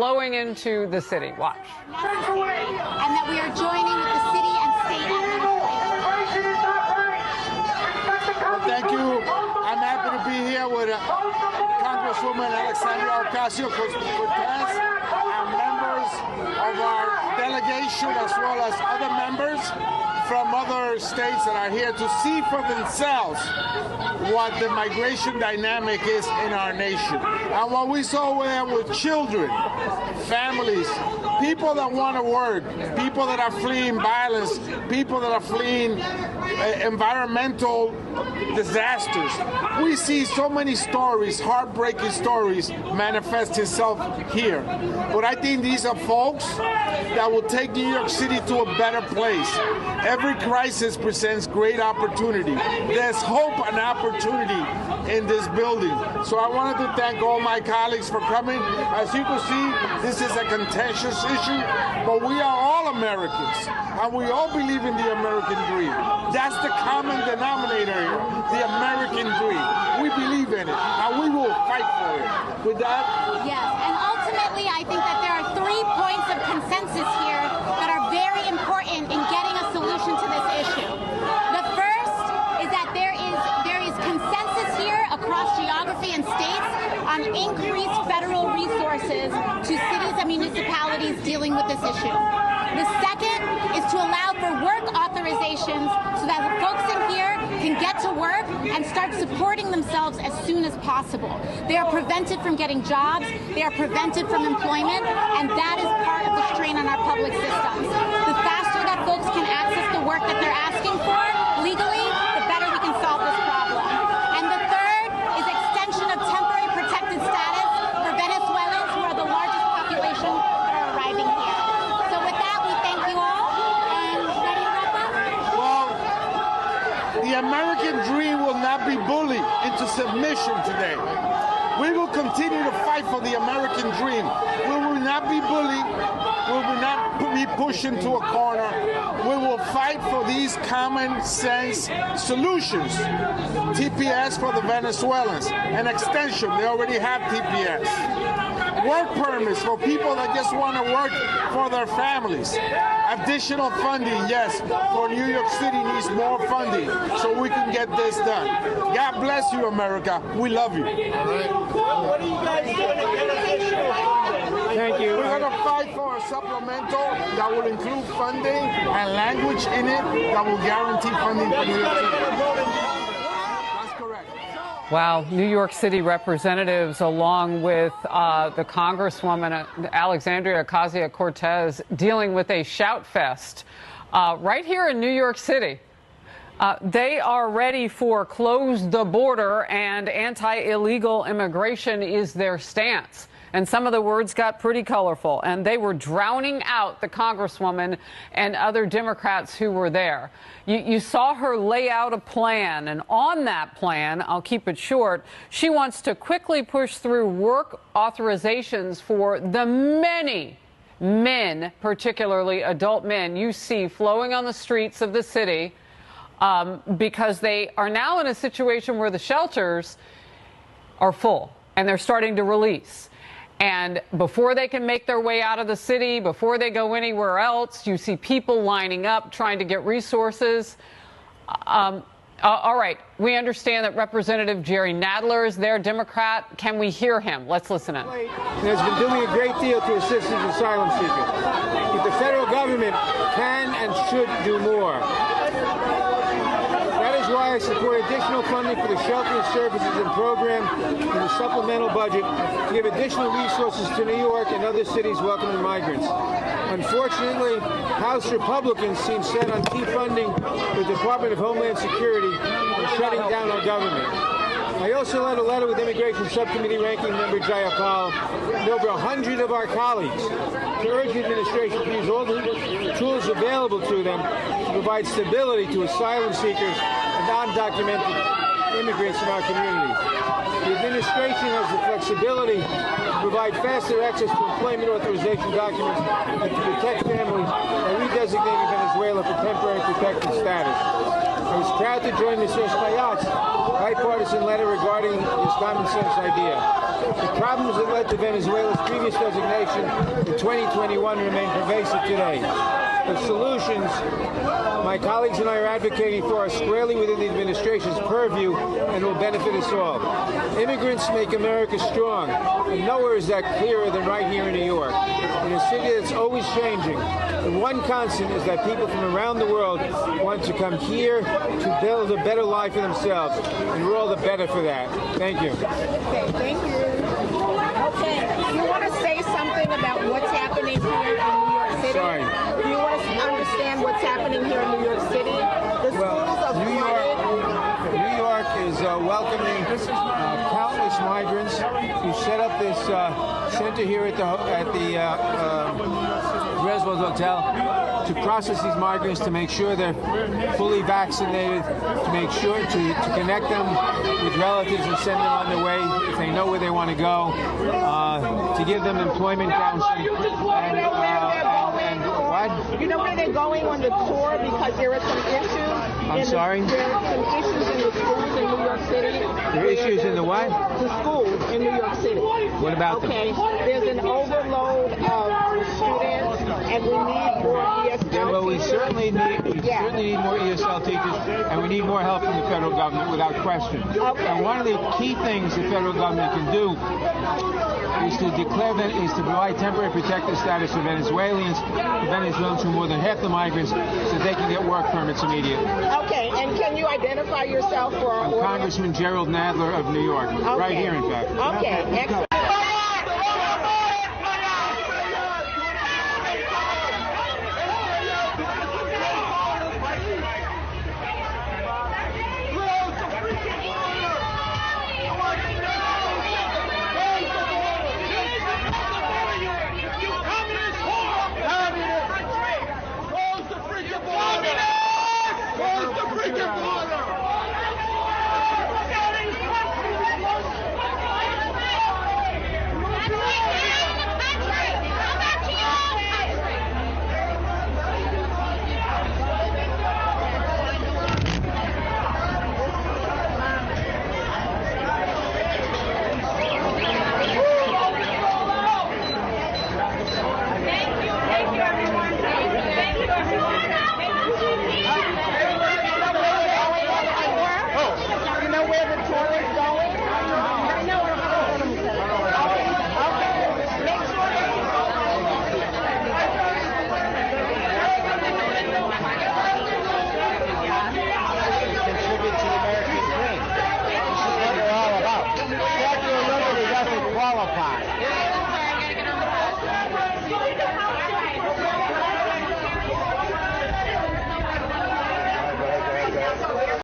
flowing into the city. Watch. And that we are joining with the city and state administration. Well, thank you. I'm happy to be here with Congresswoman Alexandria Ocasio-Cortez and members of our delegation, as well as other members from other states that are here to see for themselves what the migration dynamic is in our nation. And what we saw there with children, families, people that want to work, people that are fleeing violence, people that are fleeing environmental disasters. We see so many stories, heartbreaking stories, manifest itself here. But I think these are folks that will take New York City to a better place. Every crisis presents great opportunity. There's hope and opportunity in this building. So I wanted to thank all my colleagues for coming. As you can see, this is a contentious issue, but we are all Americans, and we all believe in the American dream. That's the common denominator here, the American dream. We believe in it, and we will fight for it. With that? Yes, and ultimately, I think that there are 3 points of consensus here that are very important in getting a solution to this issue. The first is that there is consensus here across geography and states on increased federal resources to cities and municipalities dealing with this issue. The second is to allow for work authorizations so that the folks in here can get to work and start supporting themselves as soon as possible. They are prevented from getting jobs, they are prevented from employment, and that is part of the strain on our public systems. The faster that folks can access the work that they're asking for legally, the better we can solve this problem. And the third is extension of temporary protected status for Venezuelans, who are the largest population that are arriving here. So with that, we thank you all, and ready to wrap up? Well, the American dream will not be bullied into submission today. We will continue to fight for the American dream. We will not be bullied. We will not be pushed into a corner. We will fight for these common sense solutions. TPS for the Venezuelans, an extension. They already have TPS. Work permits for people that just want to work for their families. Additional funding, yes, for New York City needs more funding so we can get this done. God bless you, America. We love you. All right. What are you guys doing to get additional funding? Thank you. We're going to fight for a supplemental that will include funding and language in it that will guarantee funding for New York City. That's correct. Wow, New York City representatives, along with the Congresswoman Alexandria Ocasio-Cortez, dealing with a shout fest right here in New York City. They are ready for close the border, and anti-illegal immigration is their stance. And some of the words got pretty colorful, and they were drowning out the Congresswoman and other Democrats who were there. You saw her lay out a plan, and on that plan, I'll keep it short, she wants to quickly push through work authorizations for the many men, particularly adult men, you see flowing on the streets of the city, because they are now in a situation where the shelters are full, and they're starting to release. And before they can make their way out of the city, before they go anywhere else, you see people lining up trying to get resources. All right, we understand that Representative Jerry Nadler is there, Democrat. Can we hear him? Let's listen in. Has been doing a great deal to assist these asylum seekers. But the federal government can and should do more. That is why I support additional funding for the shelter services and program in the supplemental budget to give additional resources to New York and other cities welcoming migrants. Unfortunately, House Republicans seem set on defunding the Department of Homeland Security and shutting down our government. I also led a letter with Immigration Subcommittee Ranking Member Jayapal and over 100 of our colleagues to urge the administration to use all the tools available to them to provide stability to asylum seekers and undocumented immigrants in our communities. The administration has the flexibility to provide faster access to employment authorization documents and to protect families by redesignating Venezuela for temporary protected status. I was proud to join Mr. Espaillat's bipartisan letter regarding this common sense idea. The problems that led to Venezuela's previous designation in 2021 remain pervasive today. The solutions my colleagues and I are advocating for are squarely within the administration's purview and will benefit us all. Immigrants make America strong, and nowhere is that clearer than right here in New York. In a city that's always changing, the one constant is that people from around the world want to come here to build a better life for themselves, and we're all the better for that. Thank you. Okay, thank you. Okay, you want to say something about what's happening here in New York City? Sorry. Do you want to understand what's happening here in New York City? The schools are New York is welcoming countless migrants who set up this center here at the Roosevelt Hotel to process these migrants, to make sure they're fully vaccinated, to make sure to connect them with relatives and send them on their way if they know where they want to go, to give them employment counseling. You know where they're going on the tour because there are some issues? I'm sorry? There are some issues in the schools in New York City. There are issues in the what? The schools in New York City. What about them? Okay, there's an overload of students, and we need more ESL Well, we teachers. certainly need more ESL teachers, and we need more help from the federal government, without question. Okay. And one of the key things the federal government can do is to provide temporary protected status for Venezuelans who are more than half the migrants, so they can get work permits immediately. Okay, and can you identify yourself for our I'm audience? Congressman Gerald Nadler of New York, right here, in fact. Okay, excellent.